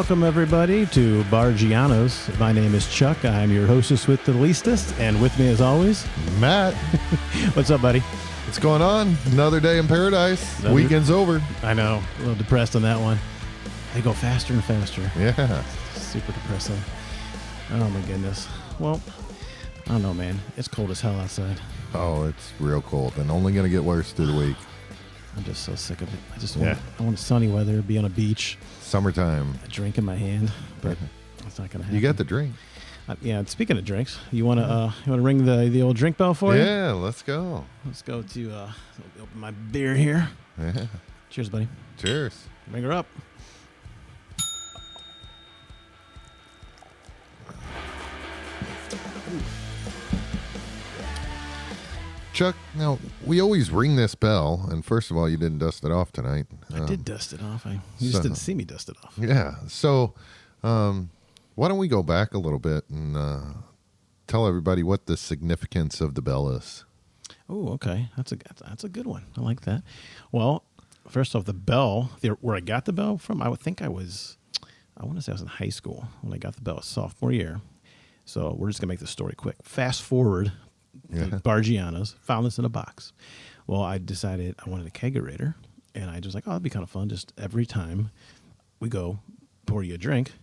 Welcome, everybody, to Bargianos. My name is Chuck. I'm your hostess with the leastest, and with me, as always, Matt. What's up, buddy? What's going on? Another day in paradise. Weekend's over. I know. A little depressed on that one. They go faster and faster. Yeah. Super depressing. Oh, my goodness. Well, I don't know, man. It's cold as hell outside. Oh, it's real cold and only going to get worse through the week. I'm just so sick of it. I want sunny weather, be on a beach. Summertime. A drink in my hand, but it's not going to happen. You got the drink. Yeah, speaking of drinks, you want to ring the old drink bell for you? Yeah, let's go. Let's go to open my beer here. Yeah. Cheers, buddy. Cheers. Bring her up. Chuck, now, we always ring this bell, and first of all, you didn't dust it off tonight. I did dust it off. You just didn't see me dust it off. Yeah, so why don't we go back a little bit and tell everybody what the significance of the bell is? Oh, okay. That's a good one. I like that. Well, first off, the bell, where I got the bell from, I want to say I was in high school when I got the bell, sophomore year. So we're just going to make this story quick. Fast forward. Yeah. Bargianos, found this in a box. Well, I decided I wanted a kegerator, and I just like, that'd be kind of fun. Just every time we go pour you a drink,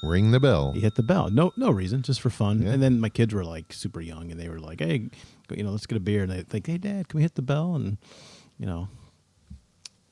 Ring the bell. you hit the bell. No reason, just for fun. Yeah. And then my kids were like super young, and they were like, hey, let's get a beer. And they like, hey, Dad, can we hit the bell? And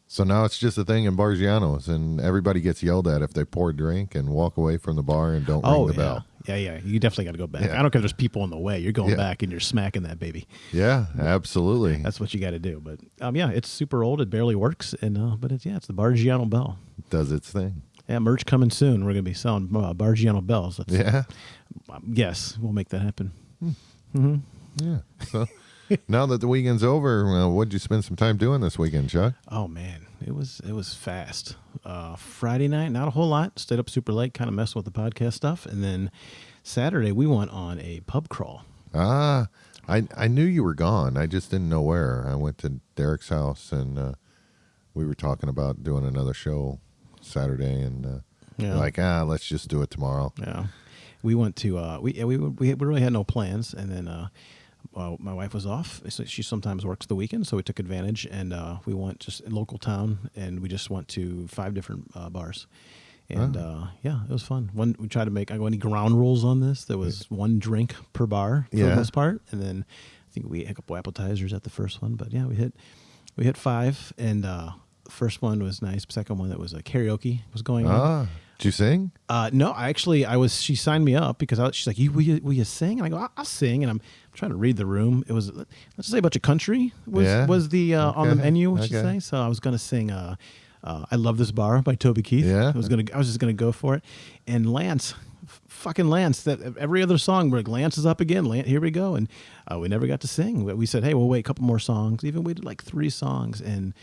So now it's just a thing in Bargianos, and everybody gets yelled at if they pour a drink and walk away from the bar and don't ring the bell. Yeah. You definitely got to go back. Yeah. I don't care if there's people in the way. You're going back and you're smacking that baby. Yeah, absolutely. That's what you got to do. But it's super old. It barely works. And but it's the Bargiano bell. Does its thing. Yeah, merch coming soon. We're going to be selling Bargiano bells. Yes, we'll make that happen. Mm-hmm. Yeah. So now that the weekend's over, what'd you spend some time doing this weekend, Chuck? Oh man, it was fast. Friday night, not a whole lot. Stayed up super late, kind of messing with the podcast stuff, and then Saturday we went on a pub crawl. I knew you were gone. I just didn't know where. I went to Derek's house, and we were talking about doing another show Saturday, and let's just do it tomorrow. Yeah, we went to we really had no plans, and then. My wife was off, so she sometimes works the weekend, so we took advantage, and we went just in local town, and we just went to 5 different bars, and it was fun. We tried to make any ground rules on this. There was one drink per bar for the most part, and then I think we ate a couple appetizers at the first one, but we hit 5, and the first one was nice. Second one, that was a karaoke was going on. Did you sing? No, she signed me up because she's like, will you sing? And I go, I'll sing. And I'm trying to read the room. It was, let's just say a bunch of country was the on the menu, what you say. So I was going to sing I Love This Bar by Toby Keith. Yeah. I was just going to go for it. And Lance, that every other song, we're like, Lance is up again. Here we go. And we never got to sing. We said, hey, we'll wait a couple more songs. Even we did like 3 songs. And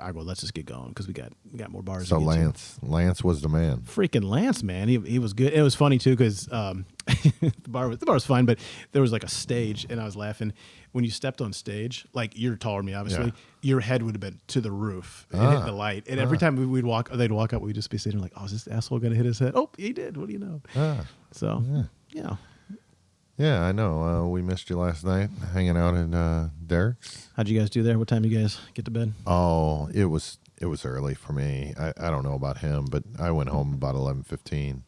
I go, let's just get going because we got more bars. So Lance was the man. Freaking Lance, man, he was good. It was funny too because the bar was fine, but there was like a stage, and I was laughing when you stepped on stage. Like, you're taller than me, obviously. Your head would have been to the roof and hit the light. And every time they'd walk up, we'd just be sitting like, oh, is this asshole gonna hit his head? Oh, he did. What do you know? So yeah. Yeah, I know. We missed you last night hanging out at Derek's. How'd you guys do there? What time did you guys get to bed? Oh, it was early for me. I don't know about him, but I went home about 11:15.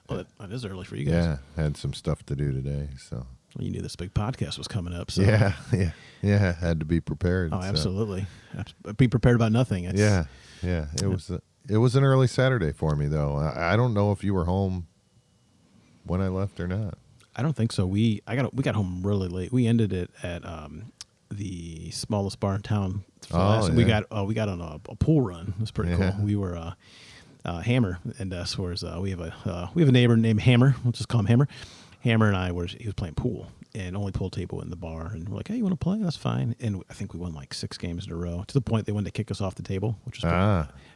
Well, that is early for you guys. Yeah, had some stuff to do today, so. Well, you knew this big podcast was coming up, so. Yeah, had to be prepared. Oh, absolutely. Be prepared about nothing. It was an early Saturday for me, though. I don't know if you were home when I left or not. I don't think so. We got home really late. We ended it at the smallest bar in town. We got on a pool run. It was pretty cool. We were Hammer and us we have a neighbor named Hammer. We'll just call him Hammer. Hammer and he was playing pool, and only pool table in the bar. And we're like, hey, you want to play? That's fine. And I think we won like 6 games in a row, to the point they wanted to kick us off the table, which was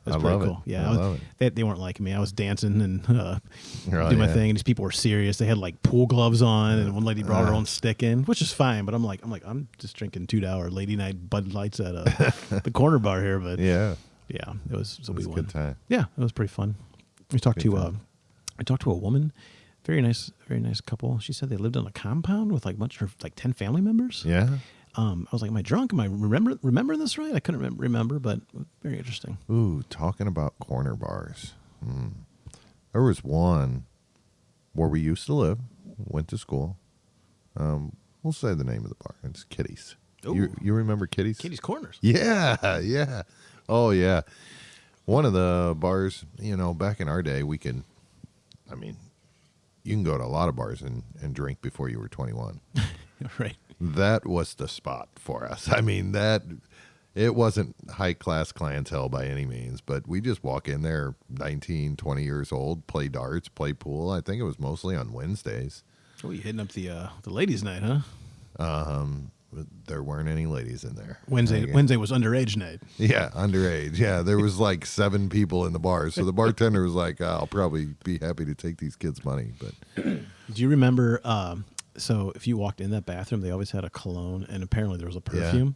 pretty cool. Yeah, I love it. They weren't liking me. I was dancing and doing my thing, and these people were serious. They had like pool gloves on, and one lady brought her own stick in, which is fine. But I'm just drinking $2 lady night Bud Lights at the corner bar here. But yeah, it was. So it was we a won. good time. Yeah, it was pretty fun. We talked to I talked to a woman, very nice couple. She said they lived on a compound with like a bunch of like 10 family members. Yeah. I was like, am I drunk? Am I remember this right? I couldn't remember, but very interesting. Ooh, talking about corner bars. There was one where we used to live, went to school. We'll say the name of the bar. It's Kitty's. You remember Kitty's? Kitty's Corners. Yeah, yeah. Oh, yeah. One of the bars, back in our day, you can go to a lot of bars and drink before you were 21. Right. That was the spot for us. It wasn't high-class clientele by any means, but we just walk in there 19, 20 years old, play darts, play pool. I think it was mostly on Wednesdays. Oh, you hitting up the ladies' night, huh? But there weren't any ladies in there. Wednesday was underage night. Yeah, underage. Yeah, there was like 7 people in the bar. So the bartender was like, I'll probably be happy to take these kids' money. But do you remember, so if you walked in that bathroom, they always had a cologne, and apparently there was a perfume.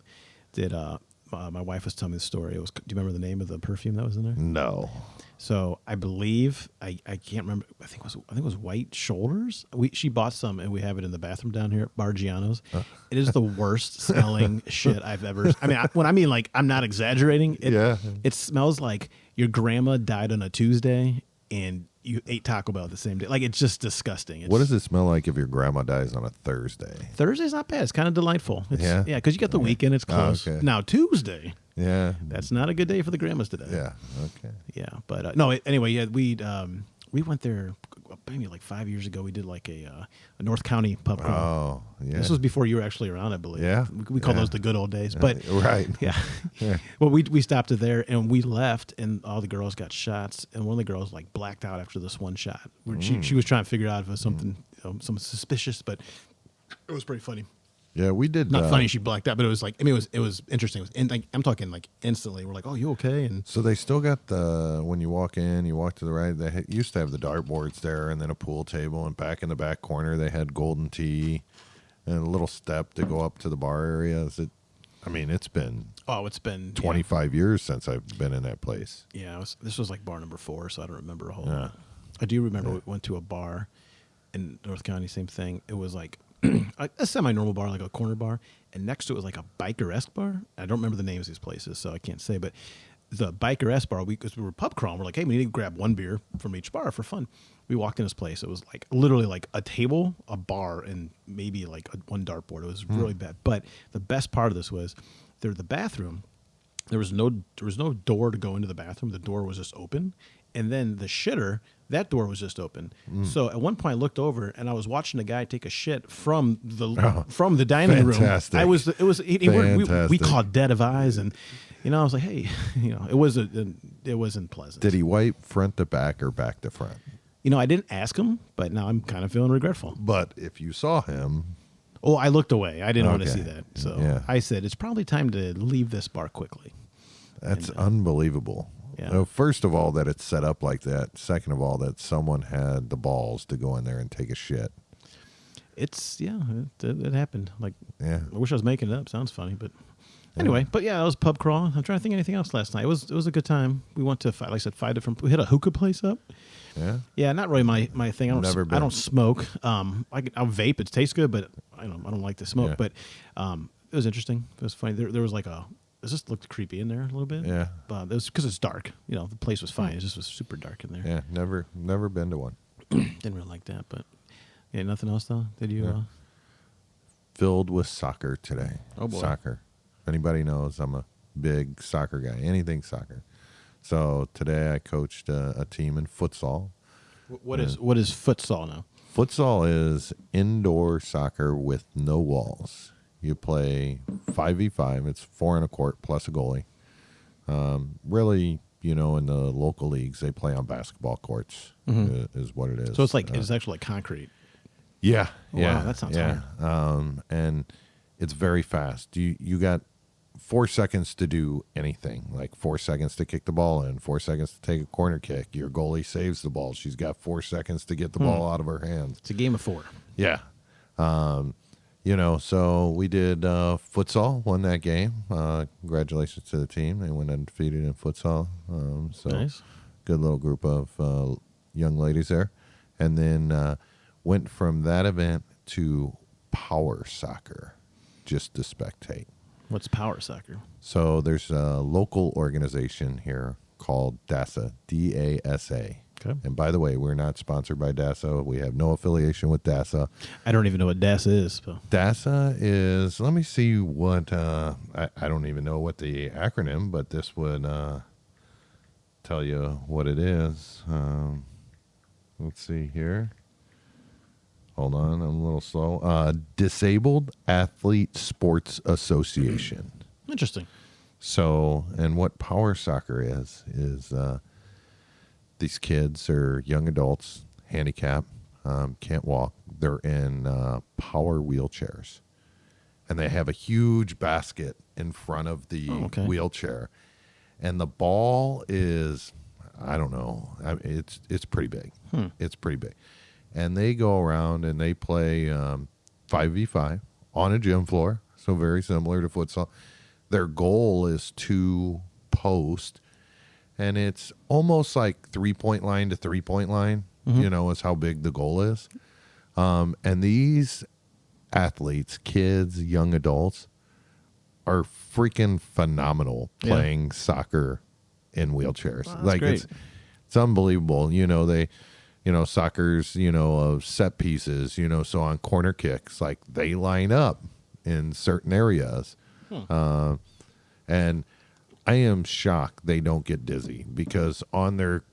Yeah. My wife was telling me the story. Do you remember the name of the perfume that was in there? No. So I believe I can't remember. I think it was White Shoulders. She bought some, and we have it in the bathroom down here at Bar Giano's. It is the worst smelling shit I've ever. I mean, like, I'm not exaggerating. It smells like your grandma died on a Tuesday and you ate Taco Bell the same day. Like, it's just disgusting. What does it smell like if your grandma dies on a Thursday? Thursday's not bad. It's kind of delightful. Yeah, because you got the weekend. It's close. Okay. Now Tuesday. Yeah, that's not a good day for the grandmas today. Yeah. Okay. Yeah, but no. Anyway, yeah, we went there maybe like 5 years ago. We did like a North County pub crawl. Oh, yeah. This was before you were actually around, I believe. Yeah. We call those the good old days. But right. Yeah. Well, we stopped it there and we left, and all the girls got shots, and one of the girls like blacked out after this one shot. She was trying to figure out if it was something something suspicious, but it was pretty funny. Yeah, we did. Not funny she blacked out, but it was like, it was interesting. And like, I'm talking like instantly. We're like, oh, you okay? And so they still got when you walk in, you walk to the right. They used to have the dartboards there, and then a pool table, and back in the back corner they had golden tea, and a little step to go up to the bar area. It's been 25 years since I've been in that place. Yeah, this was like bar number 4, so I don't remember a whole lot. I do remember we went to a bar in North County, same thing. It was like a semi-normal bar, like a corner bar, and next to it was like a biker-esque bar. I don't remember the names of these places, so I can't say, but the biker-esque bar, because we were pub crawling, we're like, hey, we need to grab one beer from each bar for fun. We walked in this place. It was like literally like a table, a bar, and maybe like one dartboard. It was really bad. But the best part of this was the bathroom. There was no door to go into the bathroom. The door was just open. And then the shitter, that door was just open. So at one point I looked over and I was watching a guy take a shit from the dining fantastic. room. We caught dead of eyes, and I was like, hey, it wasn't pleasant. Did he wipe front to back or back to front? I didn't ask him, but now I'm kind of feeling regretful. But if you saw him, I looked away. I didn't want to see that. So I said, it's probably time to leave this bar quickly. That's unbelievable. Yeah. First of all, that it's set up like that. Second of all, that someone had the balls to go in there and take a shit. It happened. Like, I wish I was making it up. Sounds funny, but anyway. But yeah, it was pub crawl. I'm trying to think of anything else last night. It was a good time. We went to 5 different. We hit a hookah place up. Yeah. Yeah, not really my thing. I don't smoke. I'll vape. It tastes good, but I don't like to smoke. Yeah. But it was interesting. It was funny. There was like it just looked creepy in there a little bit. Yeah. But it was because it's dark. The place was fine. It just was super dark in there. Yeah, never been to one. Didn't really like that, but yeah, nothing else though. Did you? Yeah. Filled with soccer today. Oh boy. Soccer. If anybody knows, I'm a big soccer guy. Anything soccer. So today I coached a team in futsal. What is futsal now? Futsal is indoor soccer with no walls. You play 5v5. It's 4 on a court plus a goalie. Really, in the local leagues, they play on basketball courts. Is what it is. So it's like it's actually like concrete. Yeah, yeah. Wow, that sounds hard. And it's very fast. You got 4 seconds to do anything. Like 4 seconds to kick the ball in, 4 seconds to take a corner kick. Your goalie saves the ball. She's got 4 seconds to get the ball out of her hands. It's a game of 4. Yeah. So we did futsal, won that game. Congratulations to the team. They went undefeated in futsal. Nice. Good little group of young ladies there, and then went from that event to power soccer just to spectate. What's power soccer? So there's a local organization here called DASA, DASA. Okay. And by the way, we're not sponsored by DASA. We have no affiliation with DASA. I don't even know what DASA is. So. DASA is, let me see what, I don't even know what the acronym, but this would tell you what it is. Let's see here. Hold on, I'm a little slow. Disabled Athlete Sports Association. Interesting. So, and what power soccer is these kids are young adults, handicapped, can't walk. They're in power wheelchairs. And they have a huge basket in front of the wheelchair. And the ball is, I don't know, it's pretty big. It's pretty big. And they go around and they play 5v5 on a gym floor, so very similar to futsal. Their goal is to post, and it's almost like 3-point line to 3-point line, is how big the goal is. And these athletes, kids, young adults, are freaking phenomenal playing soccer in wheelchairs. Wow, like great. It's unbelievable. Soccer's, set pieces, so on corner kicks, like they line up in certain areas. And I am shocked they don't get dizzy because on their,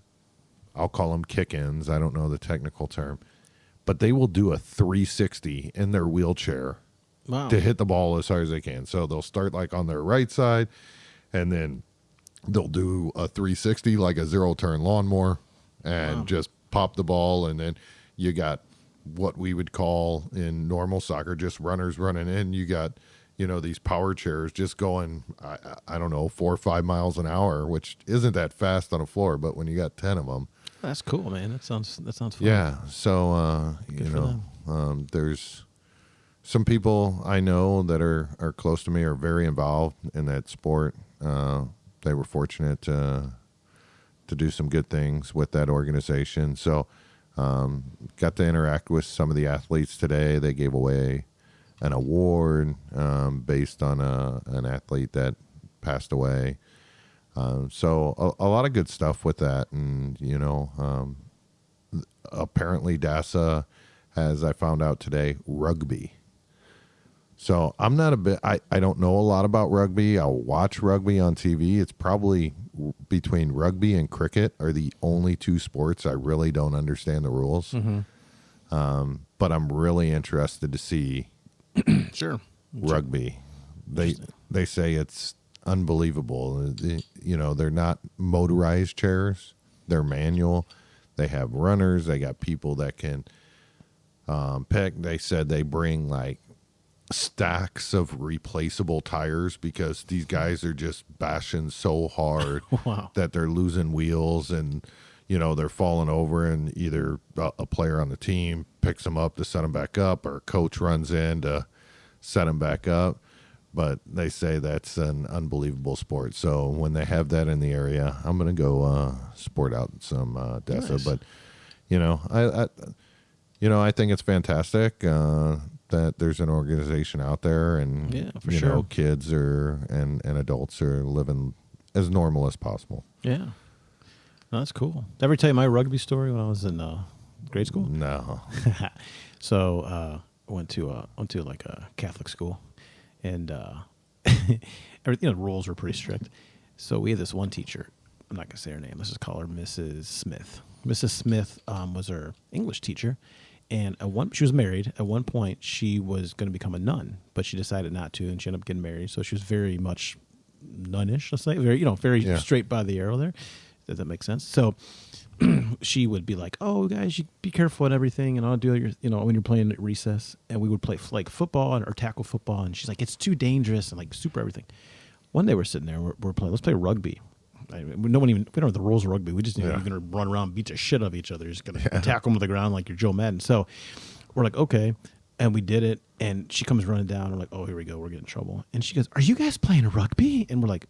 I'll call them kick-ins, I don't know the technical term, but they will do a 360 in their wheelchair to hit the ball as hard as they can. So they'll start like on their right side and then they'll do a 360 like a zero-turn lawnmower and just pop the ball, and then you got what we would call in normal soccer just runners running in. You got, these power chairs just going, I don't know, 4 or 5 miles an hour, which isn't that fast on a floor, but when you got 10 of them. That's cool, man. That sounds fun. Yeah. So, there's some people I know that are close to me are very involved in that sport. They were fortunate to do some good things with that organization. So got to interact with some of the athletes today. They gave away an award based on an athlete that passed away. So a lot of good stuff with that. And, apparently DASA has, I found out today, rugby. So I'm not I don't know a lot about rugby. I'll watch rugby on TV. It's probably between rugby and cricket are the only two sports I really don't understand the rules. But I'm really interested to see rugby. They say it's unbelievable. They're not motorized chairs. They're manual. They have runners. They got people that can pick. They said they bring like stacks of replaceable tires because these guys are just bashing so hard that they're losing wheels and they're falling over, and either a player on the team picks them up to set them back up or a coach runs in to set them back up. But they say that's an unbelievable sport. So when they have that in the area, I'm going to go sport out some DASA. Nice. But I think it's fantastic that there's an organization out there, and kids and adults are living as normal as possible. Yeah, no, that's cool. Did I ever tell you my rugby story when I was in grade school? No. So I went to like a Catholic school, and everything, the rules were pretty strict. So we had this one teacher. I'm not gonna say her name. Let's just call her Mrs. Smith. Mrs. Smith was our English teacher. And she was married. At one point, she was going to become a nun, but she decided not to, and she ended up getting married. So she was very much nunnish, let's say, very straight by the arrow there. Does that make sense? So she would be like, "Oh, guys, you be careful and everything, and I'll do your, when you're playing at recess." And we would play like football or tackle football, and she's like, "It's too dangerous," and like super everything. One day we're sitting there, we're playing. Let's play rugby. We don't know the rules of rugby. We just you're going to run around and beat the shit out of each other. You're just going to tackle them to the ground like you're Joe Madden. So we're like, okay. And we did it. And she comes running down. We're like, oh, here we go. We're getting in trouble. And she goes, "Are you guys playing rugby?" And we're like,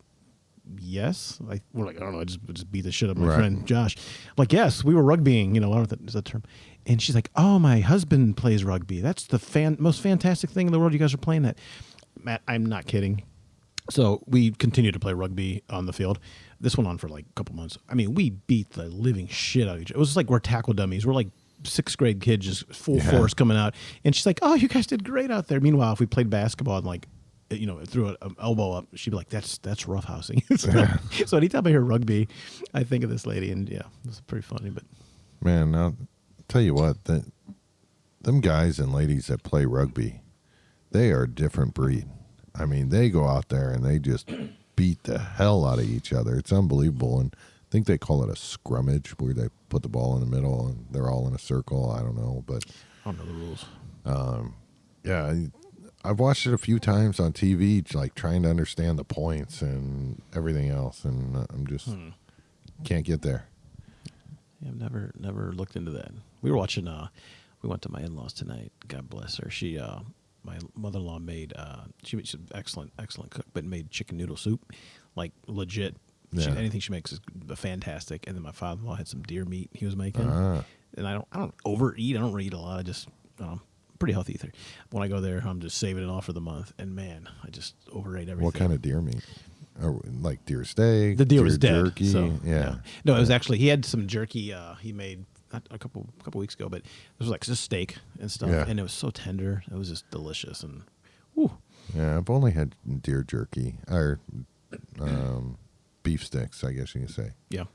yes. We're like, I don't know, I just beat the shit out of my friend Josh. I'm like, yes, we were rugbying, I don't know if that is that term. And she's like, oh, my husband plays rugby. That's the most fantastic thing in the world. You guys are playing that. Matt, I'm not kidding. So we continued to play rugby on the field. This went on for like a couple months. I mean, we beat the living shit out of each other. It was just like we're tackle dummies. We're like sixth grade kids, just full force coming out. And she's like, oh, you guys did great out there. Meanwhile, if we played basketball and like, threw an elbow up, she'd be like, that's roughhousing. So anytime I hear rugby, I think of this lady. And yeah, it's pretty funny. But man, I'll tell you what, them guys and ladies that play rugby, they are a different breed. I mean, they go out there and they just beat the hell out of each other. It's unbelievable. And I think they call it a scrummage, where they put the ball in the middle and they're all in a circle. I don't know, but I don't know the rules. Yeah, I've watched it a few times on TV, like trying to understand the points and everything else, and I'm just can't get there. Yeah, I've never looked into that. We were watching. We went to my in-laws tonight. God bless her. She my mother-in-law made she's an excellent cook, but made chicken noodle soup, like legit. Anything she makes is fantastic. And then my father-in-law had some deer meat he was making. And I don't overeat. I don't really eat a lot. I just pretty healthy eater. When I go there, I'm just saving it all for the month. And man, I just overate everything. What kind of deer meat? Like deer steak? The deer was dead. Jerky? So, yeah. No, it was actually, he had some jerky he made a couple weeks ago, but it was like just steak and stuff, and it was so tender. It was just delicious, and whew. Yeah, I've only had deer jerky or beef sticks, I guess you can say. Yeah,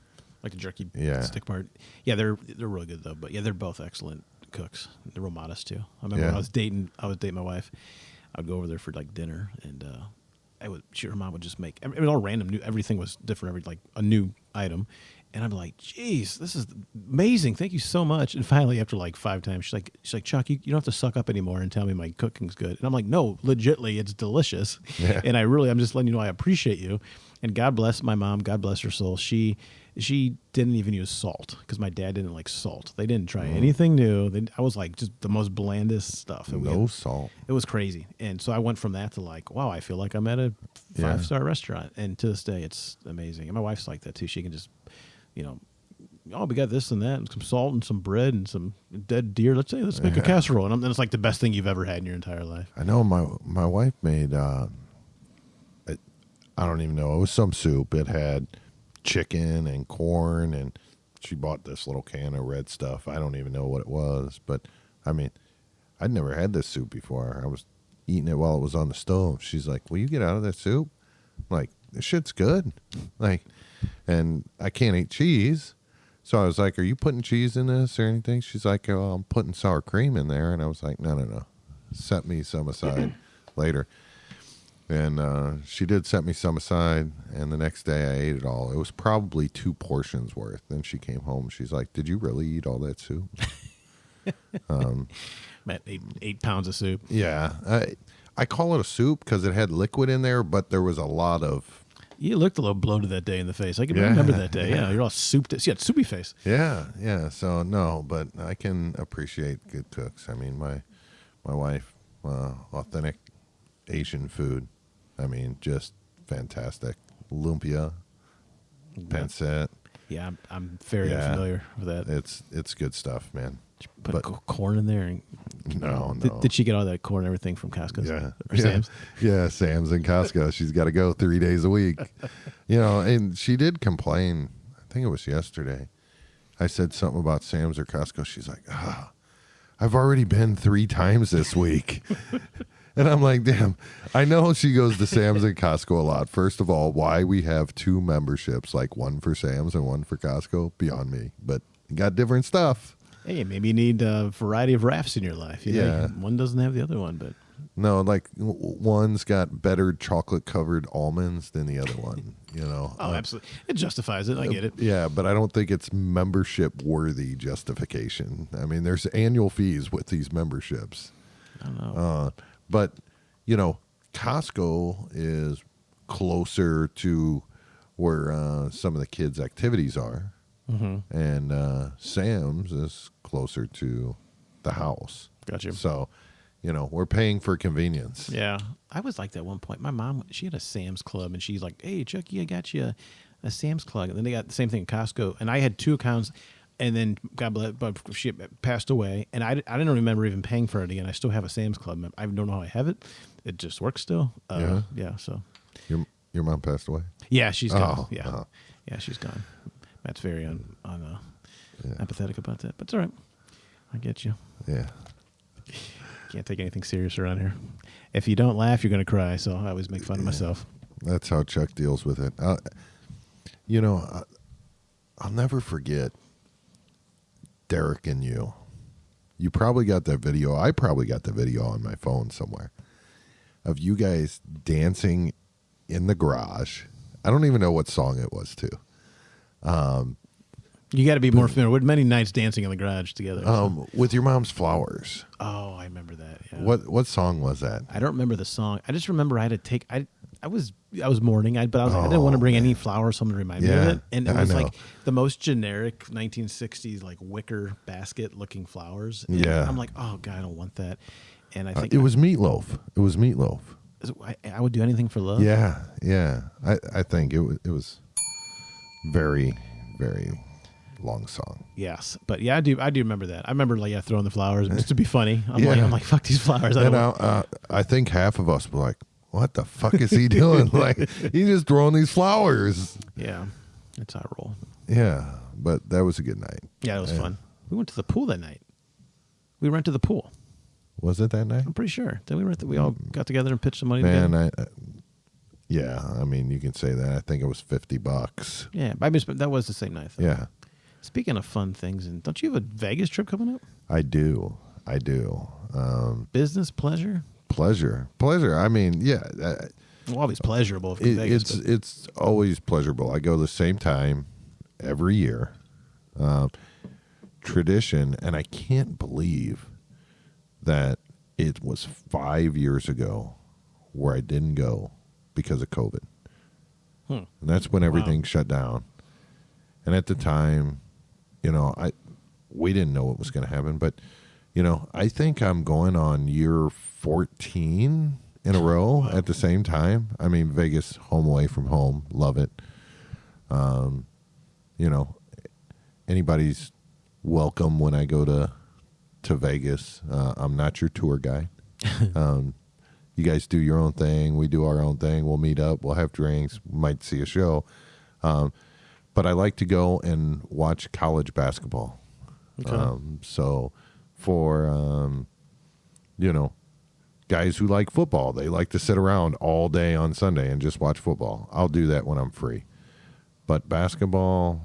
like the jerky stick part. Yeah, they're really good though. But yeah, they're both excellent cooks. They're real modest too. I remember when I was dating my wife. I'd go over there for like dinner, and her mom would just make. It was all random. Everything was different. Like a new item. And I'm like, geez, this is amazing. Thank you so much. And finally, after like 5 times, she's like, Chuck, you don't have to suck up anymore and tell me my cooking's good. And I'm like, no, legitly, it's delicious. Yeah. And I'm just letting you know I appreciate you. And God bless my mom. God bless her soul. She didn't even use salt because my dad didn't like salt. They didn't try anything new. I was like just the most blandest stuff. No salt. It was crazy. And so I went from that to like, wow, I feel like I'm at a 5-star restaurant. And to this day, it's amazing. And my wife's like that too. She can just, we got this and that, and some salt and some bread and some dead deer. Let's make a casserole, and it's like the best thing you've ever had in your entire life. I know my wife made. I don't even know. It was some soup. It had chicken and corn, and she bought this little can of red stuff. I don't even know what it was, but I mean, I'd never had this soup before. I was eating it while it was on the stove. She's like, "Will you get out of that soup?" I'm like, this shit's good. Like. And I can't eat cheese. So I was like, are you putting cheese in this or anything? She's like, oh, I'm putting sour cream in there. And I was like, no. Set me some aside later. And she did set me some aside. And the next day I ate it all. It was probably 2 portions worth. Then she came home. She's like, did you really eat all that soup? Matt ate 8 pounds of soup. Yeah. I call it a soup because it had liquid in there, but there was a lot of... You looked a little bloated that day in the face. I can remember that day. Yeah, you're all souped. You had soupy face. Yeah. So no, but I can appreciate good cooks. I mean, my wife, authentic Asian food. I mean, just fantastic. Lumpia, pancit. Yeah, I'm very familiar with that. It's good stuff, man. Put corn in there. And, no. Did she get all that corn and everything from Costco? Yeah. Or Sam's? Yeah, Sam's and Costco. She's got to go 3 days a week. And she did complain. I think it was yesterday. I said something about Sam's or Costco. She's like, I've already been 3 times this week. And I'm like, damn, I know she goes to Sam's and Costco a lot. First of all, why we have 2 memberships, like one for Sam's and one for Costco, beyond me. But you got different stuff. Hey, maybe you need a variety of rafts in your life. One doesn't have the other one, but no, like one's got better chocolate-covered almonds than the other one. Oh, absolutely, it justifies it. I get it. Yeah, but I don't think it's membership-worthy justification. I mean, there's annual fees with these memberships. I don't know, but Costco is closer to where some of the kids' activities are. Mm-hmm. And Sam's is closer to the house. Gotcha. So, we're paying for convenience. Yeah. I was like that at one point. My mom, she had a Sam's Club, and she's like, hey, Chucky, I got you a Sam's Club. And then they got the same thing at Costco. And I had 2 accounts, and then, God bless, but she passed away. And I didn't remember even paying for it again. I still have a Sam's Club. I don't know how I have it. It just works still. Yeah, so. Your mom passed away? Yeah, she's gone. Oh, yeah. Yeah, she's gone. Matt's very empathetic about that. But it's all right. I get you. Yeah. Can't take anything serious around here. If you don't laugh, you're going to cry. So I always make fun of myself. That's how Chuck deals with it. I'll never forget Derek and you. You probably got that video. I probably got the video on my phone somewhere of you guys dancing in the garage. I don't even know what song it was to. You got to be more familiar with many nights dancing in the garage together. With your mom's flowers. Oh, I remember that. Yeah. What song was that? I don't remember the song. I just remember I had to take. I was mourning, but I was I didn't want to bring any flowers, something to remind me of it. And it was like the most generic 1960s like wicker basket looking flowers. And I'm like, oh God, I don't want that. And I think it was Meatloaf. It was Meatloaf. I would do anything for love. Yeah. I think it was very, very long song. Yes, but yeah, I do remember that. I remember throwing the flowers just to be funny. I'm like, fuck these flowers. I think half of us were like, what the fuck is he doing? Like, he's just throwing these flowers. Yeah, that's how I roll. Yeah, but that was a good night. Yeah, it was fun. We went to the pool that night. We rented the pool. Was it that night? I'm pretty sure. Then we all got together and pitched some money together. I mean, you can say that. I think it was $50. Yeah, that was the same night, though. Yeah. Speaking of fun things, and don't you have a Vegas trip coming up? I do. Business, pleasure? Pleasure. I mean, yeah. Well, always pleasurable. Vegas, it's always pleasurable. I go the same time every year. Tradition, and I can't believe that it was 5 years ago where I didn't go because of COVID. And that's when everything shut down. And at the time, we didn't know what was going to happen. But, I think I'm going on year 14 in a row at the same time. I mean, Vegas, home away from home. Love it. Anybody's welcome when I go to Vegas. I'm not your tour guide. You guys do your own thing. We do our own thing. We'll meet up. We'll have drinks. Might see a show. But I like to go and watch college basketball. Okay. So for, guys who like football, they like to sit around all day on Sunday and just watch football. I'll do that when I'm free. But basketball,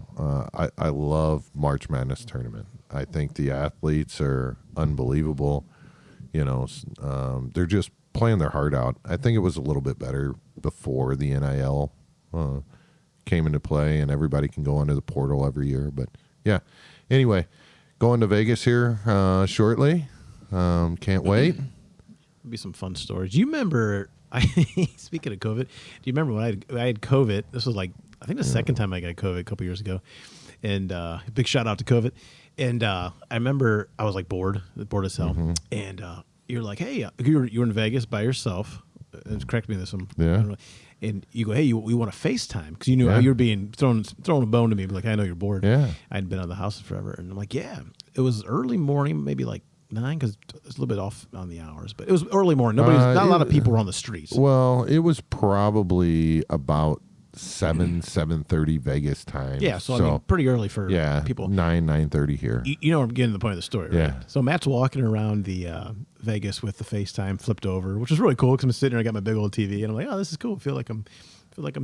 I love March Madness tournament. I think the athletes are unbelievable. They're just playing their heart out. I think it was a little bit better before the NIL came into play and everybody can go into the portal every year. But yeah, anyway, going to Vegas here shortly. Can't wait. Be some fun stories. Do you remember? Speaking of COVID, do you remember when I had COVID? This was like I think the second time I got COVID a couple years ago, and big shout out to COVID. And I remember I was like bored as hell, and you're like, hey, you're in Vegas by yourself. Correct me on this one. Yeah. And you go, hey, you want to FaceTime? Because you knew how you were being throwing a bone to me. Like, I know you're bored. Yeah. I hadn't been out of the house forever. And I'm like, yeah. It was early morning, maybe like 9, because it's a little bit off on the hours. But it was early morning. Not a lot of people were on the streets. Well, it was probably about 7:30 Vegas time. Yeah, so I mean, pretty early for people. 9:30 here. You know, I'm getting to the point of the story, right? Yeah. So Matt's walking around the Vegas with the FaceTime flipped over, which is really cool because I'm sitting there, I got my big old TV, and I'm like, oh, this is cool. I feel like I'm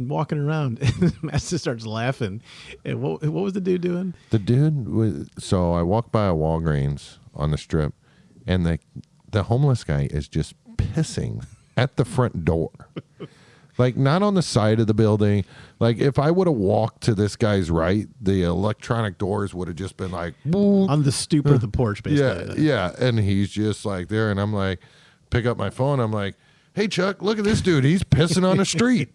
walking around. And Matt just starts laughing. And what was the dude doing? The dude was, so I walked by a Walgreens on the strip, and the homeless guy is just pissing at the front door. Like, not on the side of the building. Like, if I would have walked to this guy's right, the electronic doors would have just been like... on the stoop of the porch, basically. Yeah. And he's just like there, and I'm like, pick up my phone. I'm like, hey, Chuck, look at this dude. He's pissing on the street.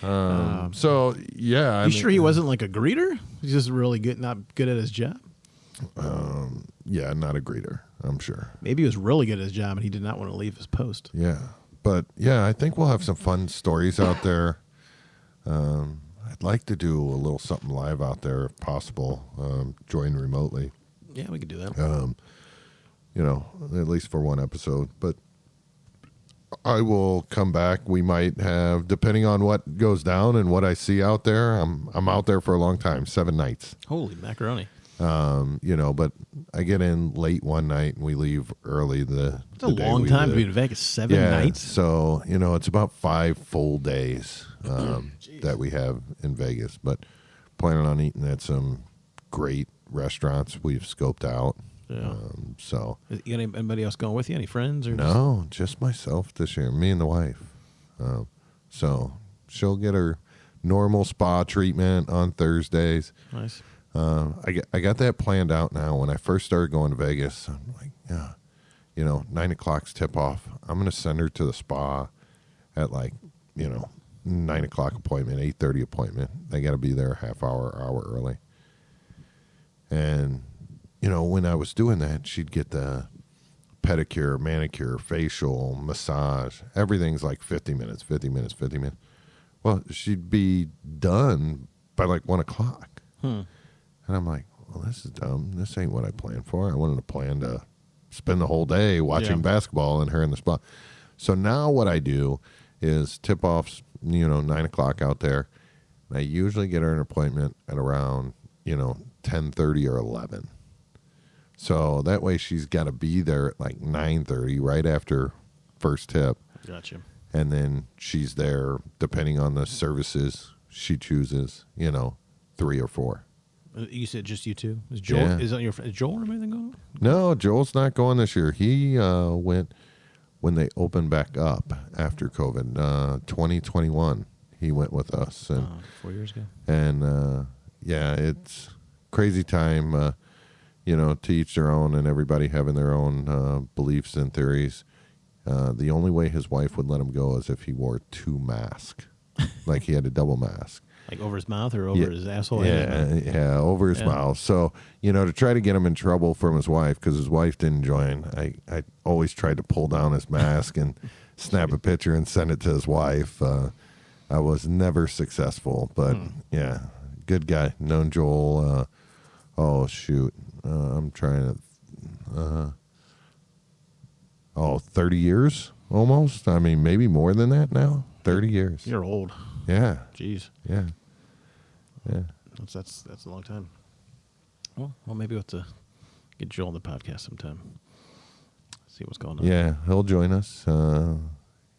So, yeah. Sure he wasn't like a greeter? He's just really not good at his job? Yeah, not a greeter. I'm sure. Maybe he was really good at his job and he did not want to leave his post. Yeah. But, yeah, I think we'll have some fun stories out there. I'd like to do a little something live out there if possible, join remotely. Yeah, we could do that. At least for one episode. But I will come back. We might have, depending on what goes down and what I see out there, I'm out there for a long time, 7 nights. Holy macaroni. But I get in late one night and we leave early It's a long time to be in Vegas, 7 nights. So, it's about 5 full days that we have in Vegas. But planning on eating at some great restaurants we've scoped out. Yeah. So, you got anybody else going with you? Any friends? Or no, just myself this year, me and the wife. So she'll get her normal spa treatment on Thursdays. Nice. I got that planned out now. When I first started going to Vegas, I'm like, 9 o'clock's tip off. I'm going to send her to the spa at 9 o'clock appointment, 8:30 appointment. They got to be there a half hour early. And, when I was doing that, she'd get the pedicure, manicure, facial, massage. Everything's like 50 minutes. Well, she'd be done by 1 o'clock. And I'm like, well, this is dumb. This ain't what I planned for. I wanted to plan to spend the whole day watching basketball and her in the spa. So now what I do is tip-offs, 9 o'clock out there. And I usually get her an appointment at around, 10:30 or 11. So that way she's got to be there at 9:30, right after first tip. Gotcha. And then she's there, depending on the services she chooses, 3 or 4. You said just you two? Is Joel? Is Joel or anything going on? No, Joel's not going this year. He went when they opened back up after COVID, 2021. He went with us, and 4 years ago. And it's crazy time. To each their own, and everybody having their own beliefs and theories. The only way his wife would let him go is if he wore 2 masks, like he had a double mask. Like over his mouth or over his asshole? Yeah, over his mouth. So, to try to get him in trouble from his wife, because his wife didn't join, I always tried to pull down his mask and snap a picture and send it to his wife. I was never successful, but good guy. Known Joel, I'm trying to, 30 years almost. I mean, maybe more than that now. 30 years. You're old. Yeah. Jeez. Yeah. That's a long time. Well, maybe we'll have to get Joel on the podcast sometime. See what's going on. Yeah, he'll join us.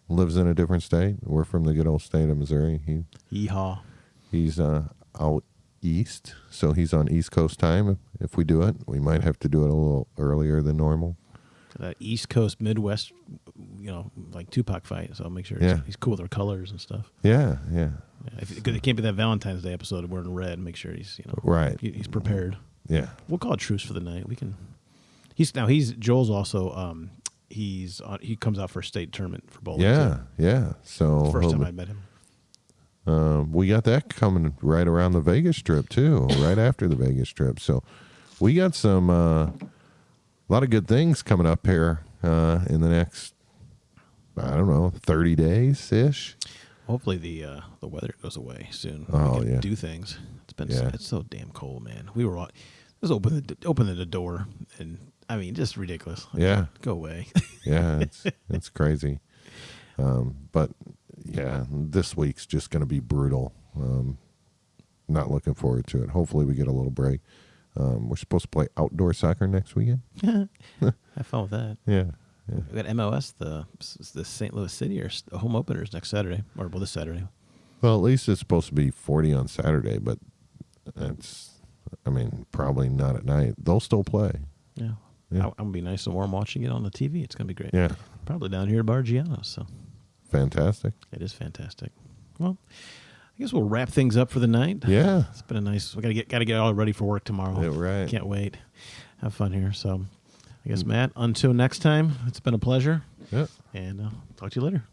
Lives in a different state. We're from the good old state of Missouri. Yeehaw. He's out east, so he's on East Coast time. If we do it, we might have to do it a little earlier than normal. That East Coast, Midwest, like Tupac fight. So I'll make sure he's cool with our colors and stuff. Yeah. Because it can't be that Valentine's Day episode wearing red. Make sure he's right. He's prepared. Yeah, we'll call it truce for the night. We can. Joel's also he comes out for a state tournament for bowling. Yeah. So first time I met him. We got that coming right around the Vegas trip too, right after the Vegas trip. So we got some a lot of good things coming up here in the next 30 days ish. Hopefully the weather goes away soon. Oh, we can do things. It's so damn cold, man. We were just open the door, and I mean, just ridiculous. Go away. Yeah, it's crazy. But yeah, this week's just going to be brutal. Not looking forward to it. Hopefully we get a little break. We're supposed to play outdoor soccer next weekend. Have fun with that. Yeah. We got MOS, the St. Louis City home openers next Saturday, this Saturday. Well, at least it's supposed to be 40 on Saturday, but probably not at night. They'll still play. Yeah. I'm going to be nice and warm watching it on the TV. It's going to be great. Yeah. Probably down here at Bargiano's. So. Fantastic. It is fantastic. Well, I guess we'll wrap things up for the night. Yeah. It's been we got to get all ready for work tomorrow. Yeah, right. Can't wait. Have fun here. So I guess, Matt, until next time, it's been a pleasure. Yeah. And talk to you later.